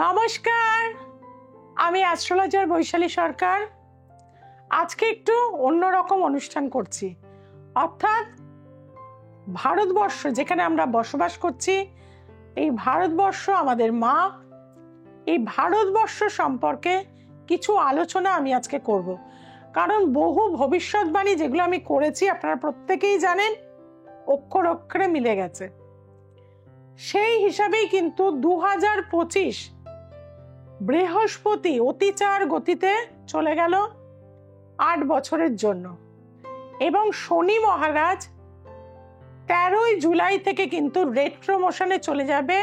নমস্কার, আমি অ্যাস্ট্রোলজার বৈশালী সরকার। আজকে একটু অন্যরকম অনুষ্ঠান করছি, অর্থাৎ ভারতবর্ষ যেখানে আমরা বসবাস করছি, এই ভারতবর্ষ আমাদের মা, এই ভারতবর্ষ সম্পর্কে কিছু আলোচনা আমি আজকে করব। কারণ বহু ভবিষ্যৎবাণী যেগুলো আমি করেছি আপনারা প্রত্যেকেই জানেন, অক্ষর অক্ষরে মিলে গেছে। সেই হিসাবেই কিন্তু 2025 বৃহস্পতি অতিচার গতিতে চলে গেল 8 বছরের জন্য, এবং শনি মহারাজ 13 জুলাই থেকে কিন্তু রেট্রো মোশনে চলে যাবে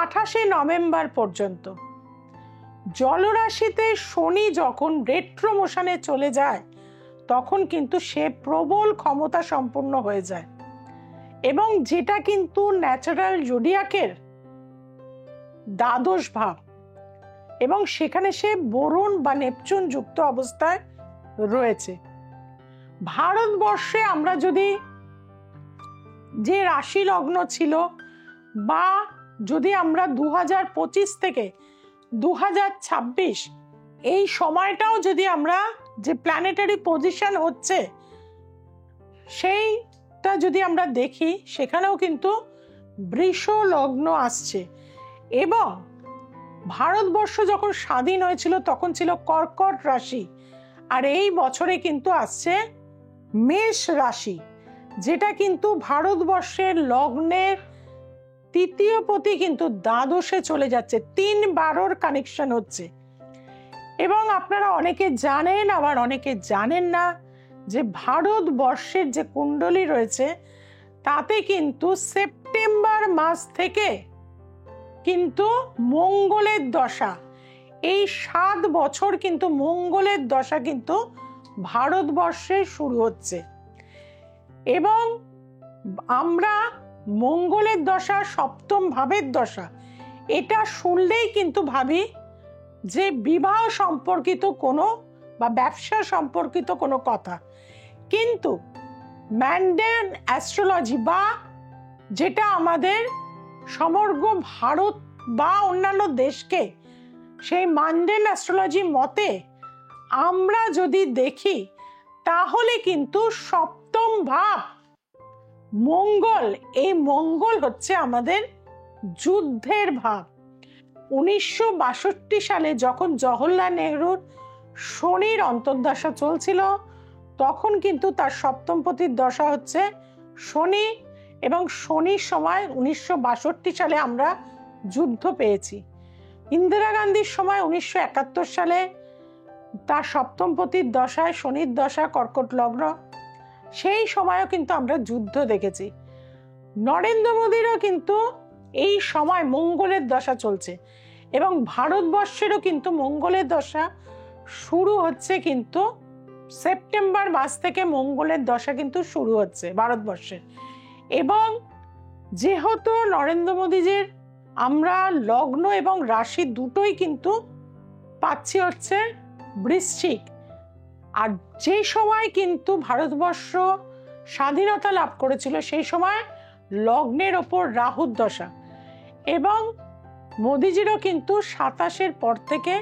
28 নভেম্বর পর্যন্ত। জলরাশিতে শনি যখন রেট্রো মোশনে চলে যায় তখন কিন্তু সে প্রবল ক্ষমতা সম্পন্ন হয়ে যায়, এবং যেটা কিন্তু ন্যাচারাল জোডিয়াকের দ্বাদশ ভাব, এবং সেখানে সে বরুণ বা নেপচুন যুক্ত অবস্থায় রয়েছে। ভারতবর্ষে আমরা যদি যে রাশি লগ্ন ছিল, বা যদি আমরা 2025 থেকে 2026 এই সময়টাও যদি আমরা যে প্ল্যানেটারি পজিশন হচ্ছে সেইটা যদি আমরা দেখি, সেখানেও কিন্তু বৃষ লগ্ন আসছে। এবং ভারতবর্ষ যখন স্বাধীন হয়েছিল তখন ছিল কর্কট রাশি, আর এই বছরে কিন্তু আসছে মেষ রাশি, যেটা কিন্তু ভারতবর্ষের লগ্নের তৃতীয় পতি কিন্তু দ্বাদশে চলে যাচ্ছে, 3-12 কানেকশন হচ্ছে। এবং আপনারা অনেকে জানেন, আবার অনেকে জানেন না, যে ভারতবর্ষের যে কুণ্ডলী রয়েছে তাতে কিন্তু সেপ্টেম্বর মাস থেকে কিন্তু মঙ্গলের দশা, এই 7 বছর কিন্তু মঙ্গলের দশা কিন্তু ভারতবর্ষে শুরু হচ্ছে। এবং আমরা মঙ্গলের দশা, সপ্তম ভাবের দশা, এটা শুনলেই কিন্তু ভাবি যে বিবাহ সম্পর্কিত কোনো বা ব্যবসা সম্পর্কিত কোনো কথা। কিন্তু ম্যান্ডেন অ্যাস্ট্রোলজি, বা যেটা আমাদের সমগ্র ভারত বা অন্যান্য দেশকে, সেই ম্যান্ডেন অ্যাস্ট্রোলজি মতে আমরা যদি দেখি তাহলে কিন্তু সপ্তম ভাব মঙ্গল, এই মঙ্গল হচ্ছে আমাদের যুদ্ধের ভাব। 1962 সালে যখন জওহরলাল নেহরুর শনির অন্তর্দশা চলছিল, তখন কিন্তু তার সপ্তমপতির দশা হচ্ছে শনি, এবং শনির সময় 1962 সালে আমরা যুদ্ধ পেয়েছি। ইন্দিরা গান্ধীর সময় 1971 সালে তার সপ্তমপতির দশায় শনির দশা, কর্কট লগ্ন, সেই সময়ও কিন্তু আমরা যুদ্ধ দেখেছি। নরেন্দ্র মোদীরও কিন্তু এই সময় মঙ্গলের দশা চলছে, এবং ভারতবর্ষেরও কিন্তু মঙ্গলের দশা শুরু হচ্ছে, কিন্তু সেপ্টেম্বর মাস থেকে মঙ্গলের দশা কিন্তু শুরু হচ্ছে ভারতবর্ষের। এবং যেহেতু নরেন্দ্র মোদীজির আমরা লগ্ন এবং রাশি দুটোই কিন্তু পাচ্ছি হচ্ছে বৃশ্চিক, আর যে সময় কিন্তু ভারতবর্ষ স্বাধীনতা লাভ করেছিল সেই সময় লগ্নের ওপর রাহুর দশা, এবং মোদিজিরও কিন্তু 27-এর পর থেকে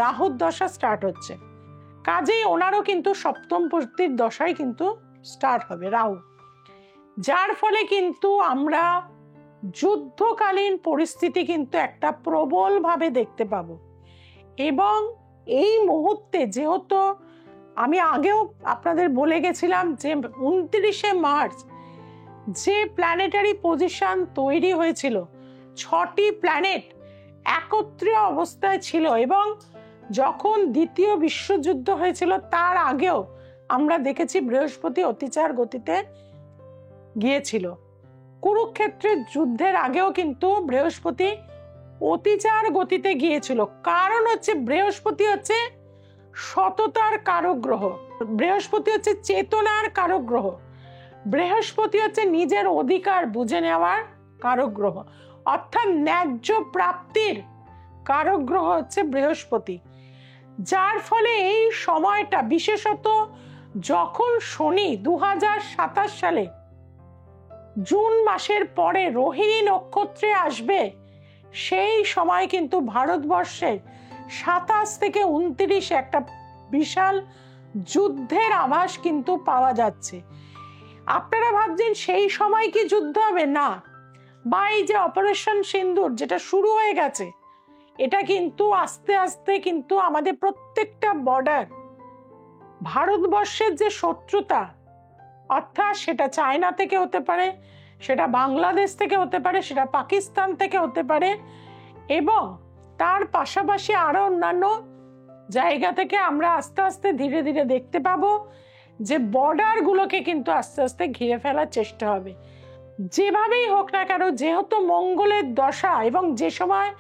রাহুর দশা স্টার্ট হচ্ছে, কাজেই ওনারও কিন্তু সপ্তম পতির দশাই কিন্তু স্টার্ট হবে রাহু। যার ফলে কিন্তু আমরা যুদ্ধকালীন পরিস্থিতি কিন্তু একটা প্রবল ভাবে দেখতে পাবো। এবং এই মুহূর্তে যেহেতু আমি আগেও আপনাদের বলে গেছিলাম যে 29শে মার্চ যে প্ল্যানেটারি পজিশন তৈরি হয়েছিল, 6টি প্ল্যানেট একত্রে অবস্থায় ছিল, এবং যখন দ্বিতীয় বিশ্বযুদ্ধ হয়েছিল তার আগেও আমরা দেখেছি বৃহস্পতি অতিচার গতিতে গিয়েছিল। কুরুক্ষেত্রের যুদ্ধের আগেও কিন্তু বৃহস্পতি অতিচার গতিতে গিয়েছিল, কারণ হচ্ছে বৃহস্পতি হচ্ছে সততার কারক গ্রহ, বৃহস্পতি হচ্ছে চেতনার কারক গ্রহ, বৃহস্পতি হচ্ছে নিজের অধিকার বুঝে নেওয়ার কারক গ্রহ, অর্থাৎ ন্যায্য প্রাপ্তির কারক গ্রহ হচ্ছে বৃহস্পতি। যার ফলে এই সময়টা, বিশেষত যখন শনি 2027 সালে জুন মাসের পরে রোহিণী নক্ষত্রে আসবে, সেই সময় কিন্তু ভারতবর্ষের 27 থেকে 29 একটা বিশাল যুদ্ধের আভাস কিন্তু পাওয়া যাচ্ছে। আপনারা ভাবছেন সেই সময় কি যুদ্ধ হবে? না, বা এই যে অপারেশন সিন্দুর যেটা শুরু হয়ে গেছে, এটা কিন্তু আস্তে আস্তে কিন্তু আমাদের প্রত্যেকটা বর্ডার, ভারতবর্ষের যে শত্রুতা, অর্থাৎ সেটা চায়না থেকে হতে পারে, সেটা বাংলাদেশ থেকে হতে পারে, সেটা পাকিস্তান থেকে হতে পারে, এবং তার পাশাপাশি আরো অন্যান্য জায়গা থেকে আমরা আস্তে আস্তে ধীরে ধীরে দেখতে পাবো যে বর্ডারগুলোকে কিন্তু আস্তে আস্তে ঘিরে ফেলার চেষ্টা হবে। যেভাবেই হোক না কেন, যেহেতু মঙ্গলের দশা, এবং যে সময়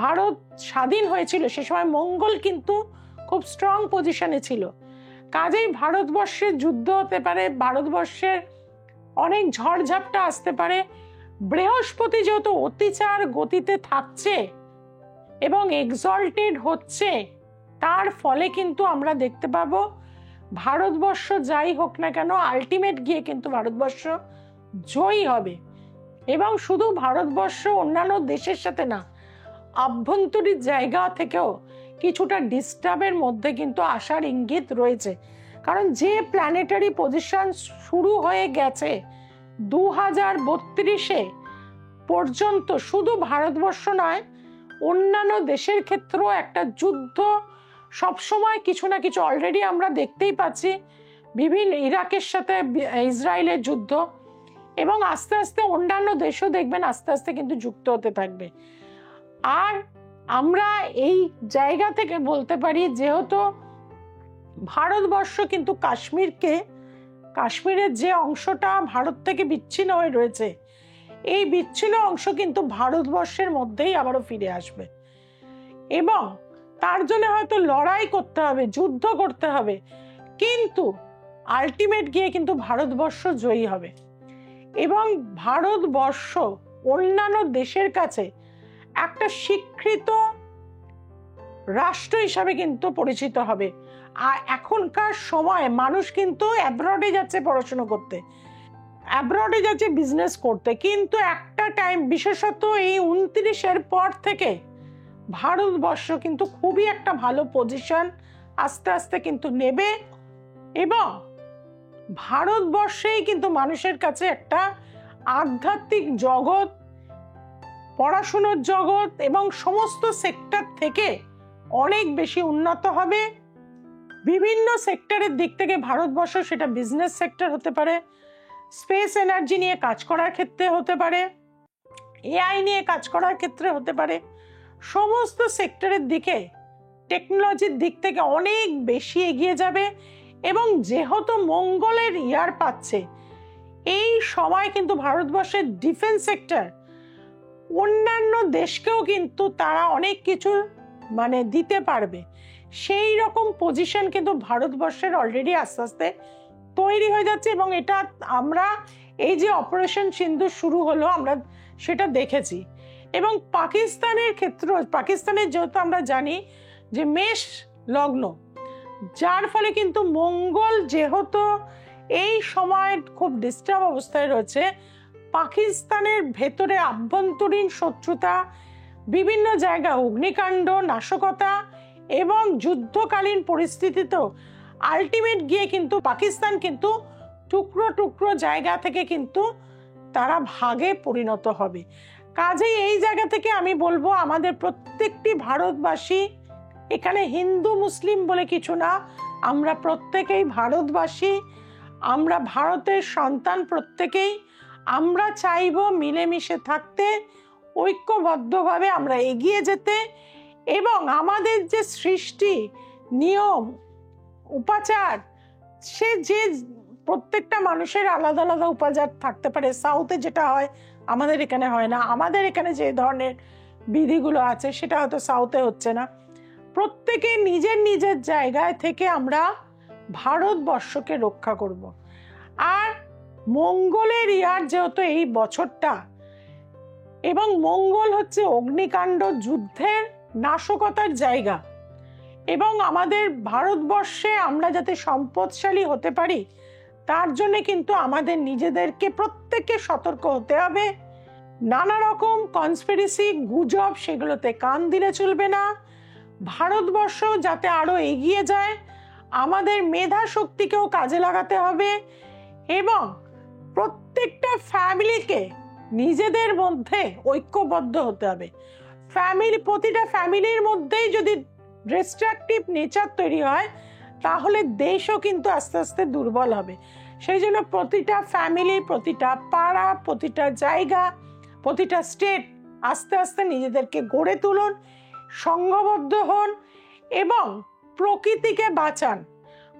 ভারত স্বাধীন হয়েছিল সে সময় মঙ্গল কিন্তু খুব স্ট্রং পজিশনে ছিল, কাজেই ভারতবর্ষের যুদ্ধ হতে পারে, ভারতবর্ষের অনেক ঝড়ঝাপটা আসতে পারে। বৃহস্পতি যেহেতু অতিচার গতিতে থাকছে এবং এক্সল্টেড হচ্ছে, তার ফলে কিন্তু আমরা দেখতে পাবো ভারতবর্ষ যাই হোক না কেন আলটিমেট গিয়ে কিন্তু ভারতবর্ষ জয়ী হবে। এবং শুধু ভারতবর্ষ, অন্যান্য দেশের সাথে না, আভ্যন্তরীণ জায়গা থেকেও কিছুটা ডিস্টার্বের মধ্যে কিন্তু আসার ইঙ্গিত রয়েছে। কারণ যে প্ল্যানেটারি পজিশন শুরু হয়ে গেছে 2032 পর্যন্ত, শুধু ভারতবর্ষ নয়, অন্যান্য দেশের ক্ষেত্রেও একটা যুদ্ধ সবসময় কিছু না কিছু অলরেডি আমরা দেখতেই পাচ্ছি। বিভিন্ন ইরাকের সাথে ইসরায়েলের যুদ্ধ, এবং আস্তে আস্তে অন্যান্য দেশও দেখবেন আস্তে আস্তে কিন্তু যুক্ত হতে থাকবে। আর আমরা এই জায়গা থেকে বলতে পারি, যেহেতু ভারতবর্ষ কিন্তু কাশ্মীরের যে অংশটা ভারত থেকে বিচ্ছিন্ন হয়ে রয়েছে, এই বিচ্ছিন্ন অংশ কিন্তু ভারতবর্ষের মধ্যেই আবারও ফিরে আসবে, এবং তার জন্য হয়তো লড়াই করতে হবে, যুদ্ধ করতে হবে, কিন্তু আলটিমেট গিয়ে কিন্তু ভারতবর্ষ জয়ী হবে। এবং ভারতবর্ষ অন্যান্য দেশের কাছে একটা স্বীকৃত রাষ্ট্র হিসাবে কিন্তু পরিচিত হবে। আর এখনকার সময় মানুষ কিন্তু অ্যাব্রডে যাচ্ছে পড়াশোনা করতে, অ্যাব্রডে যাচ্ছে বিজনেস করতে, কিন্তু একটা টাইম, বিশেষত এই 29 পর থেকে ভারতবর্ষ কিন্তু খুবই একটা ভালো পজিশন আস্তে আস্তে কিন্তু নেবে, এবং ভারতবর্ষেই কিন্তু মানুষের কাছে একটা আধ্যাত্মিক জগৎ, পড়াশোনার জগৎ এবং সমস্ত সেক্টর থেকে অনেক বেশি উন্নত হবে। বিভিন্ন সেক্টরের দিক থেকে ভারতবর্ষ, সেটা বিজনেস সেক্টর হতে পারে, স্পেস এনার্জি নিয়ে কাজ করার ক্ষেত্রে হতে পারে, এআই নিয়ে কাজ করার ক্ষেত্রে হতে পারে, সমস্ত সেক্টরের দিকে টেকনোলজির দিক থেকে অনেক বেশি এগিয়ে যাবে। এবং যেহেতু মঙ্গলের ইয়ার পাচ্ছে, এই সময় কিন্তু ভারতবর্ষের ডিফেন্স সেক্টর অন্যান্য দেশকেও কিন্তু তারা অনেক কিছু দিতে পারবে। সেই রকম পজিশন কিন্তু ভারতবর্ষের অলরেডি আস্তে আস্তে তৈরি হয়ে যাচ্ছে, এবং এটা আমরা এই যে অপারেশন সিন্দুর শুরু হলো আমরা সেটা দেখেছি। এবং পাকিস্তানের ক্ষেত্র, পাকিস্তানের যেহেতু আমরা জানি যে মেষ লগ্ন, যার ফলে কিন্তু মঙ্গল যেহেতু এই সময় খুব ডিস্টার্ব অবস্থায় রয়েছে, পাকিস্তানের ভেতরে আভ্যন্তরীণ শত্রুতা, বিভিন্ন জায়গায় অগ্নিকাণ্ড, নাশকতা এবং যুদ্ধকালীন পরিস্থিতিতেও আলটিমেট গিয়ে কিন্তু পাকিস্তান কিন্তু টুকরো টুকরো জায়গা থেকে কিন্তু তারা ভাগে পরিণত হবে। কাজেই এই জায়গা থেকে আমি বলবো আমাদের প্রত্যেকটি ভারতবাসী, এখানে হিন্দু মুসলিম বলে কিছু না, আমরা প্রত্যেকেই ভারতবাসী, আমরা ভারতের সন্তান প্রত্যেকেই, আমরা চাইবো মিলেমিশে থাকতে, ঐক্যবদ্ধভাবে আমরা এগিয়ে যেতে, এবং আমাদের যে সৃষ্টি, নিয়ম, উপাচার, সে যে প্রত্যেকটা মানুষের আলাদা আলাদা উপাচার থাকতে পারে। সাউথে যেটা হয় আমাদের এখানে হয় না, আমাদের এখানে যে ধরনের বিধিগুলো আছে সেটা হয়তো সাউথে হচ্ছে না। প্রত্যেকে নিজের নিজের জায়গায় থেকে আমরা ভারতবর্ষকে রক্ষা করব। আর মঙ্গলের ইয়ার যেহেতু এই বছরটা, এবং মঙ্গল হচ্ছে অগ্নিকাণ্ড, যুদ্ধের, নাশকতার জায়গা, এবং আমাদের ভারতবর্ষে আমরা যাতে সম্পদশালী হতে পারি তার জন্য কিন্তু আমাদের নিজেদেরকে প্রত্যেককে সতর্ক হতে হবে, নানা রকম কনস্পিরেসি গুজব সেগুলোতে কান দিলে চলবে না। ভারতবর্ষ যাতে আরো এগিয়ে যায়, আমাদের মেধা শক্তিকেও কাজে লাগাতে হবে এবং প্রত্যেকটা ফ্যামিলিকে নিজেদের মধ্যে ঐক্যবদ্ধ হতে হবে। প্রতিটা ফ্যামিলির মধ্যেই যদি ডিস্ট্রাকটিভ নেচার তৈরি হয়, তাহলে দেশও কিন্তু আস্তে আস্তে দুর্বল হবে। সেই জন্য প্রতিটা ফ্যামিলি, প্রতিটা পাড়া, প্রতিটা জায়গা, প্রতিটা স্টেট আস্তে আস্তে নিজেদেরকে গড়ে তুলুন, সংঘবদ্ধ হন এবং প্রকৃতিকে বাঁচান।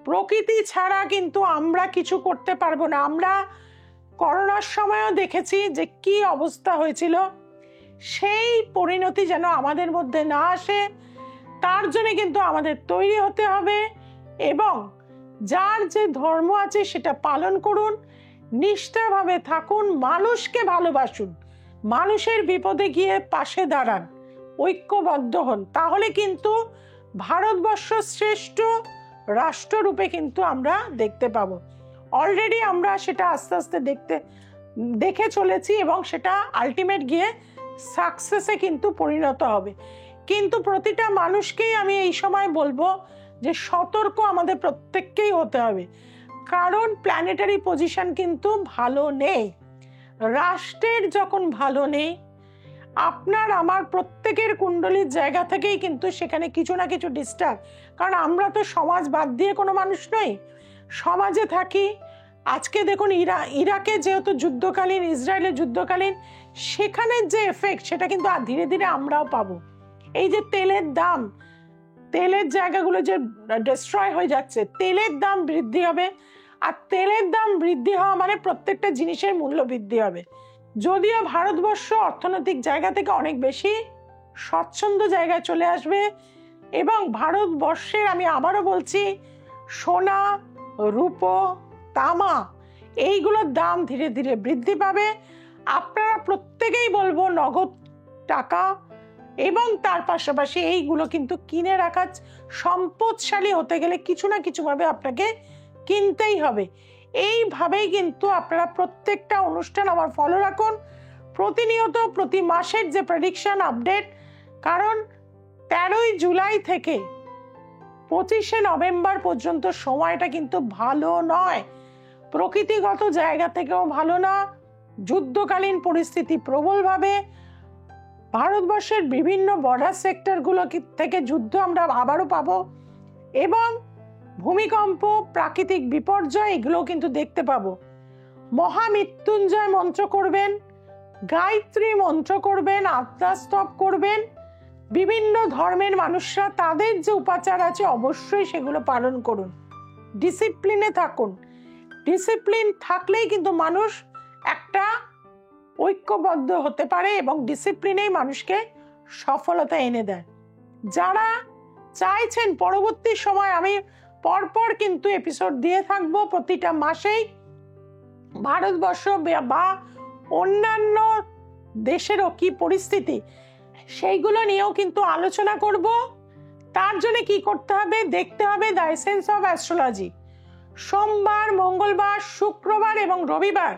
প্রকৃতি ছাড়া কিন্তু আমরা কিছু করতে পারবো না। আমরা করোনার সময়ও দেখেছি যে কি অবস্থা হয়েছিল। সেই পরিণতি যেন আমাদের মধ্যে না আসে, তার জন্য কিন্তু আমাদের তৈরি হতে হবে এবং যার যে ধর্ম আছে সেটা পালন করুন, নিষ্ঠাভাবে থাকুন, মানুষকে ভালোবাসুন, মানুষের বিপদে গিয়ে পাশে দাঁড়ান, ঐক্যবদ্ধ হন। তাহলে কিন্তু ভারতবর্ষ শ্রেষ্ঠ রাষ্ট্ররূপে কিন্তু আমরা দেখতে পাবো। অলরেডি আমরা সেটা আস্তে আস্তে দেখে চলেছি এবং সেটা আলটিমেট গিয়ে সাকসেসে কিন্তু পরিণত হবে। কিন্তু প্রতিটা মানুষকেই আমি এই সময় বলবো যে সতর্ক আমাদের প্রত্যেককেই হতে হবে, কারণ প্ল্যানেটারি পজিশন কিন্তু ভালো নেই। রাষ্ট্রের যখন ভালো নেই, আপনার আমার প্রত্যেকের কুণ্ডলীর জায়গা থেকেই কিন্তু সেখানে কিছু না কিছু ডিস্টার্ব। কারণ আমরা তো সমাজ বাদ দিয়ে কোনো মানুষ নই, সমাজে থাকি। আজকে দেখুন ইরাকে যেহেতু যুদ্ধকালীন, ইসরায়েলের যুদ্ধকালীন, সেখানের যে এফেক্ট সেটা কিন্তু ধীরে ধীরে আমরাও পাবো। এই যে তেলের দাম, তেলের জায়গাগুলো যে ডিস্ট্রয় হয়ে যাচ্ছে, তেলের দাম বৃদ্ধি হবে। আর তেলের দাম বৃদ্ধি হওয়া মানে প্রত্যেকটা জিনিসের মূল্য বৃদ্ধি হবে। যদিও ভারতবর্ষ অর্থনৈতিক জায়গা থেকে অনেক বেশি স্বচ্ছন্দ জায়গায় চলে আসবে এবং ভারতবর্ষের, আমি আবারও বলছি, সোনা, রূপো, তামা এইগুলোর দাম ধীরে ধীরে বৃদ্ধি পাবে। আপনারা প্রত্যেকেই বলবো নগদ টাকা এবং তার পাশাপাশি এইগুলো কিন্তু কিনে রাখা। সম্পদশালী হতে গেলে কিছু না কিছু ভাবে আপনাকে কিনতেই হবে। এইভাবেই কিন্তু আপনারা প্রত্যেকটা অনুষ্ঠান আমার ফলো রাখুন, প্রতিনিয়ত প্রতি মাসের যে প্রেডিকশন আপডেট। কারণ 13ই জুলাই থেকে 25শে নভেম্বর পর্যন্ত সময়টা কিন্তু ভালো নয়, প্রকৃতিগত জায়গা থেকেও ভালো না। যুদ্ধকালীন পরিস্থিতি প্রবলভাবে, ভারতবর্ষের বিভিন্ন বর্ডার সেক্টরগুলো থেকে যুদ্ধ আমরা আবারও পাবো এবং ভূমিকম্প, প্রাকৃতিক বিপর্যয় এগুলো কিন্তু দেখতে পাবো। মহামৃত্যুঞ্জয় মন্ত্র করবেন, গায়ত্রী মন্ত্র করবেন, আত্মাস্তব করবেন। বিভিন্ন ধর্মের মানুষরা তাদের যে উপাচার আছে অবশ্যই সেগুলো পালন করুন। ডিসিপ্লিনে থাকুন। ডিসিপ্লিন থাকলেই কিন্তু মানুষ একটা ঐক্যবদ্ধ হতে পারে এবং ডিসিপ্লিনেই মানুষকে সফলতা এনে দেয়। যারা চাইছেন পরবর্তী সময় আমি পরপর কিন্তু এপিসোড দিয়ে থাকবো প্রতিটা মাসেই, ভারতবর্ষ বা অন্যান্য দেশেরও কি পরিস্থিতি সেইগুলো নিয়েও কিন্তু আলোচনা করব। তার জন্য কি করতে হবে, দেখতে হবে দ্য এসেন্স অফ অ্যাস্ট্রোলজি। সোমবার, মঙ্গলবার, শুক্রবার এবং রবিবার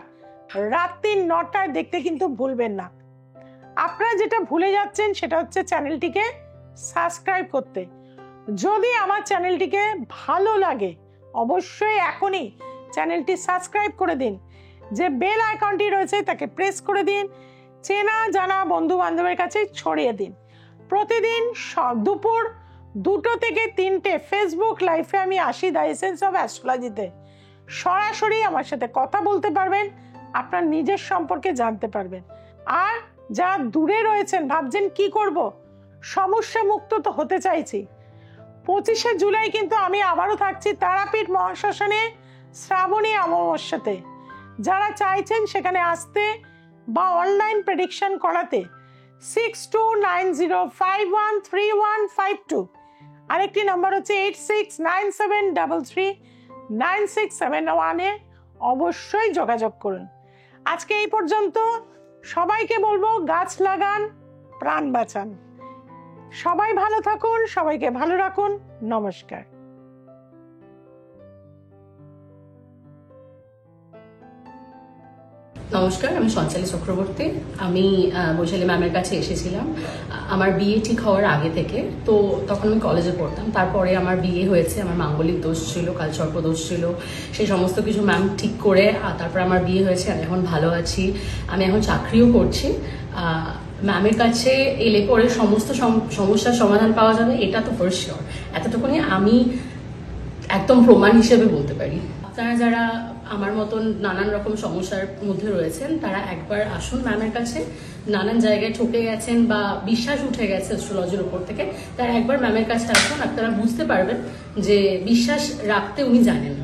রাত্রি 9টায় দেখতে কিন্তু ভুলবেন না। আপনারা যেটা ভুলে যাচ্ছেন সেটা হচ্ছে চ্যানেলটিকে সাবস্ক্রাইব করতে। যদি আমার চ্যানেলটিকে ভালো লাগে অবশ্যই এখনই চ্যানেলটি সাবস্ক্রাইব করে দিন। যে বেল আইকনটি রয়েছে তাকে প্রেস করে দিন, চেনা জানা বন্ধু বান্ধবের কাছে ছড়িয়ে দিন। প্রতিদিন দুপুর 2টো থেকে 3টে ফেসবুক লাইভে আমি আসি দ্য এসেন্স অফ অ্যাস্ট্রোলজিতে। সরাসরি আমার সাথে কথা বলতে পারবেন, আপনার নিজের সম্পর্কে জানতে পারবেন। আর যা দূরে রয়েছেন, ভাবছেন কি করব, সমস্যা মুক্ত তো হতে চাইছি, 25শে জুলাই কিন্তু আমি আবারও থাকছি তারাপীঠ মহাশ্মশানে শ্রাবণী অমাবস্যাতে। যারা চাইছেন সেখানে আসতে বা অনলাইন প্রেডিকশন করাতে 6290513152, আরেকটি নাম্বার হচ্ছে 8697339671-এ অবশ্যই যোগাযোগ করুন। আজকে এই পর্যন্ত। সবাইকে বলবো গাছ লাগান, প্রাণ বাঁচান। সবাই ভালো থাকুন, সবাইকে ভালো রাখুন। নমস্কার। নমস্কার, আমি সঞ্চালী চক্রবর্তী। আমি বৈশালী ম্যামের কাছে এসেছিলাম আমার বিয়ে ঠিক হওয়ার আগে থেকে। তো তখন আমি কলেজে পড়তাম, তারপরে আমার বিয়ে হয়েছে। আমার মাঙ্গলিক দোষ ছিল, কালসর্প দোষ ছিল, সেই সমস্ত কিছু ম্যাম ঠিক করে তারপর আমার বিয়ে হয়েছে। আমি এখন ভালো আছি, আমি এখন চাকরিও করছি। ম্যামের কাছে এলে পরে সমস্ত সমস্যার সমাধান পাওয়া যাবে, এটা তো ফর শিওর। এতটুকুনি আমি একদম প্রমাণ হিসেবে বলতে পারি। আপনারা যারা আমার মতন নানান রকম সমস্যার মধ্যে রয়েছেন, তারা একবার আসুন ম্যামের কাছে। নানান জায়গায় ঠকে গেছেন বা বিশ্বাস উঠে গেছে অ্যাস্ট্রোলজির উপর থেকে, তারা একবার ম্যামের কাছে আসুন। আপনারা বুঝতে পারবেন যে বিশ্বাস রাখতে উনি জানেন।